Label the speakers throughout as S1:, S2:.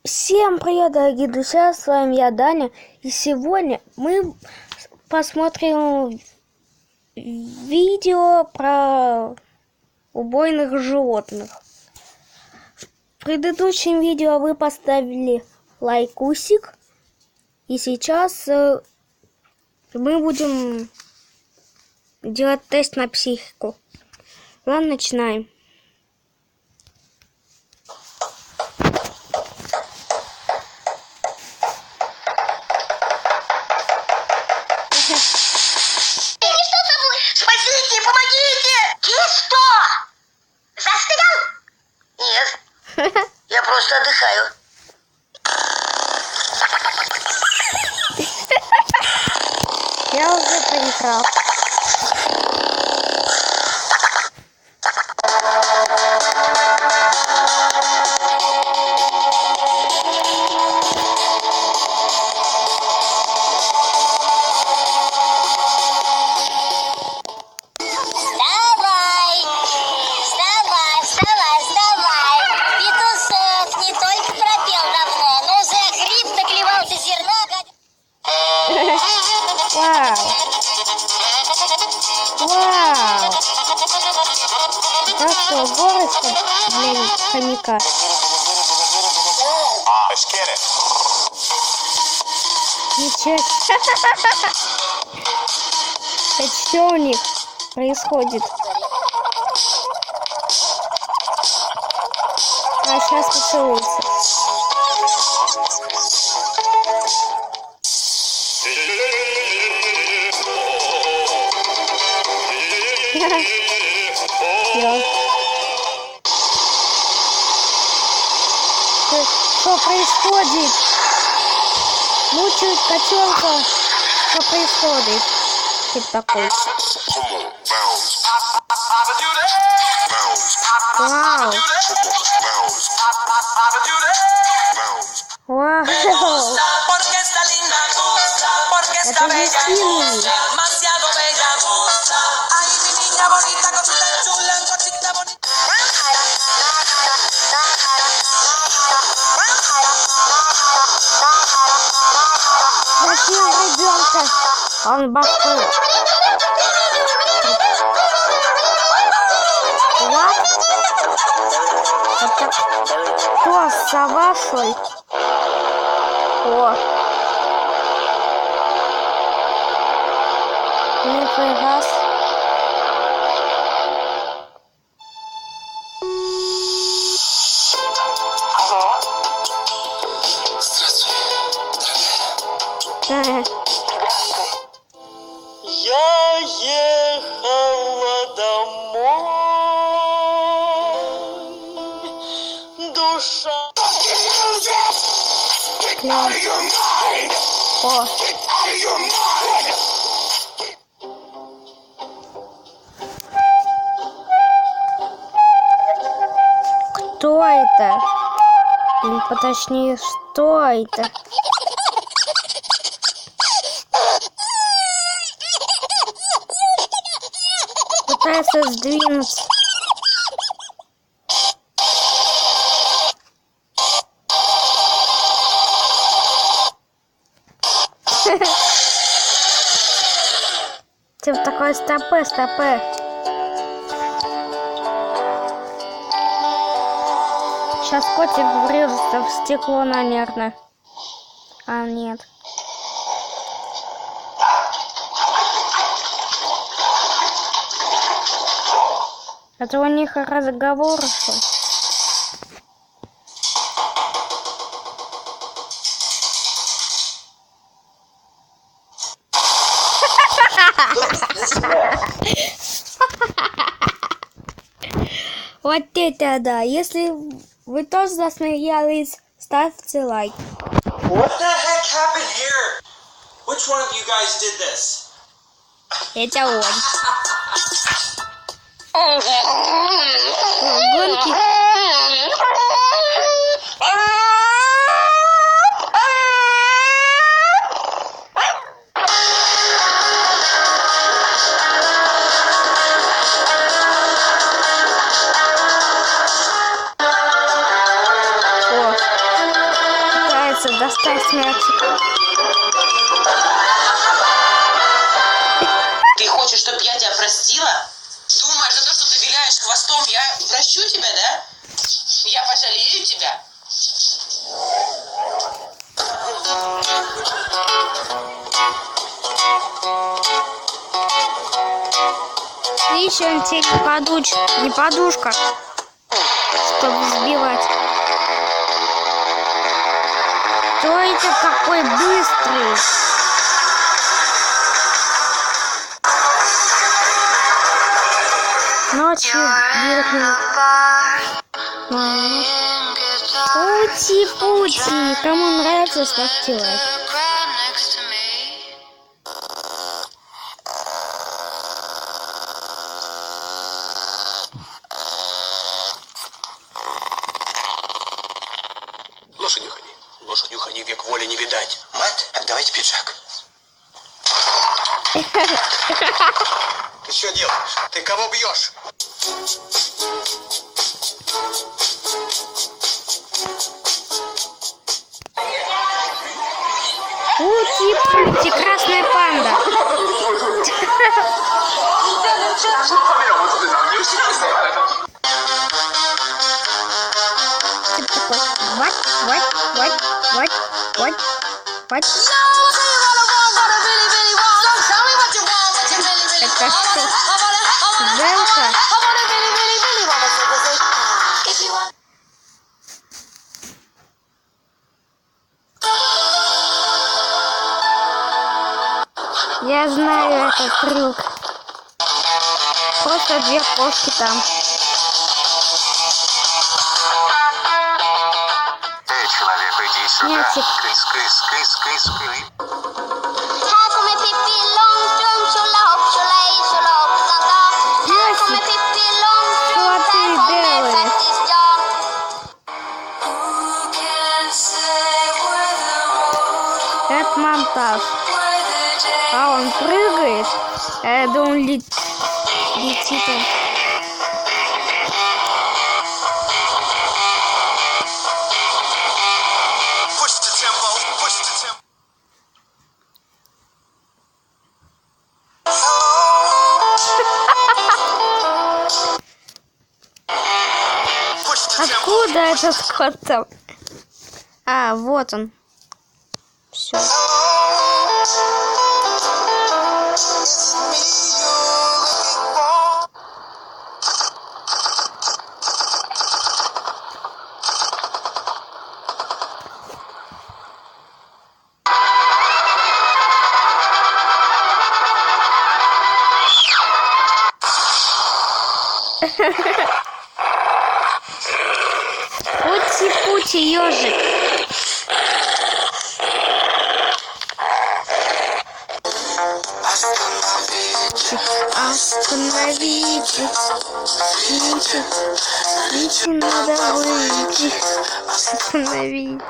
S1: Всем привет, дорогие друзья, с вами я, Даня, и сегодня мы посмотрим видео про убойных животных. В предыдущем видео вы поставили лайкусик, и сейчас мы будем делать тест на психику. Ладно, начинаем.
S2: Спасите, помогите! Кисто! Застрял? Нет, я просто отдыхаю.
S1: Я уже проиграл. Вау! Вау! Хорошо, горочка для хомяка. Ничего себе. Это что у них происходит? А сейчас поцелуется. Что происходит? Мучают котенка. Что происходит? Типа такой. Вау. Вау. Это же сильный. Зачем ребенка? Он бахнул. What? Это кто? Сова, что ли? О. Нифига.
S2: Я ехала домой, душа.
S1: О. Кто это? Или поточнее, что это? Пытается сдвинуться. Типа такой стопы. Сейчас котик врежется в стекло, наверное. А, нет. Это у них разговор, что ли? Вот это да. Если вы тоже засмеялись, ставьте лайк.
S3: What the heck happened here? Which one of you guys did this?
S1: Это он. Гонки. О. Доставь мячик.
S4: Ты хочешь, чтобы я тебя простила? Думаешь, за то, что ты виляешь хвостом, я прощу тебя, да? Я пожалею тебя?
S1: Еще он тебе не подушка, чтобы сбивать. Кто это такой быстрый? Ночью бегает. Пути. Кому нравится, ставьте лайк.
S3: Лошадью ходи, век воли не видать. Мэтт, отдавайте пиджак. Ты что делаешь? Ты кого бьешь?
S1: Пути, красная панда. Типа такой, вот. Это что? Белка? Я знаю этот трюк. Просто две кошки там.
S5: Эй, человек, иди сюда.
S1: Мячик.
S5: Кыс.
S2: Här kommer Pippi Långstrump, tjolahopp, tjolaj, tjolahopp, tanta. Här kommer Pippi Långstrump, här kommer faktiskt jag.
S1: Это монтаж. А он прыгает. Я думал, летит он. Откуда этот кот там? А, вот он. Все. Пути, ежик. Остановитесь. Видите, надо выйти. Остановить.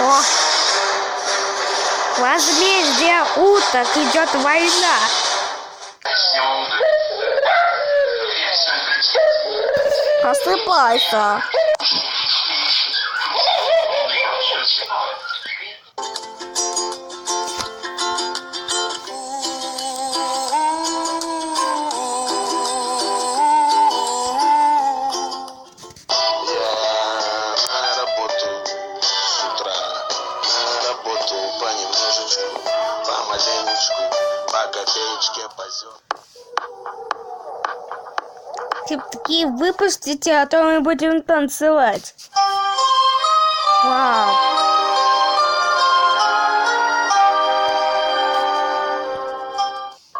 S1: О! Возмездие уток, идет война. Просыпайся. Типа такие выпустите, а то мы будем танцевать. Вау.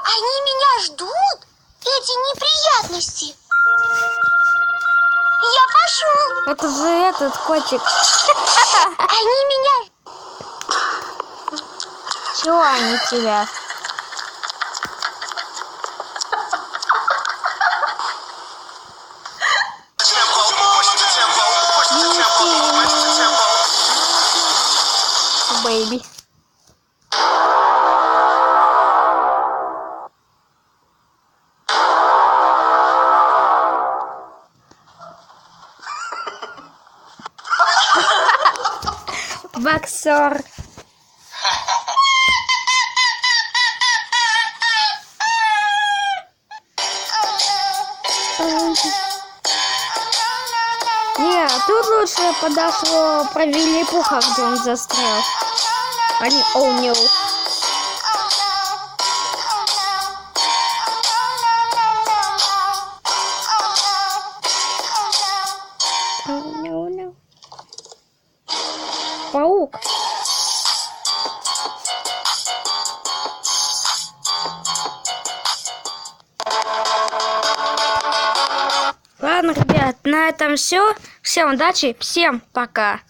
S2: Они меня ждут? Эти неприятности. Я пошел.
S1: Это же этот котик.
S2: Они меня...
S1: Чего они тебя? мусор. Не, тут лучше подошло про Винни-Пуха, где он застрял. А не О'Нил. Паук. Ладно, ребят, на этом все. Всем удачи, всем пока.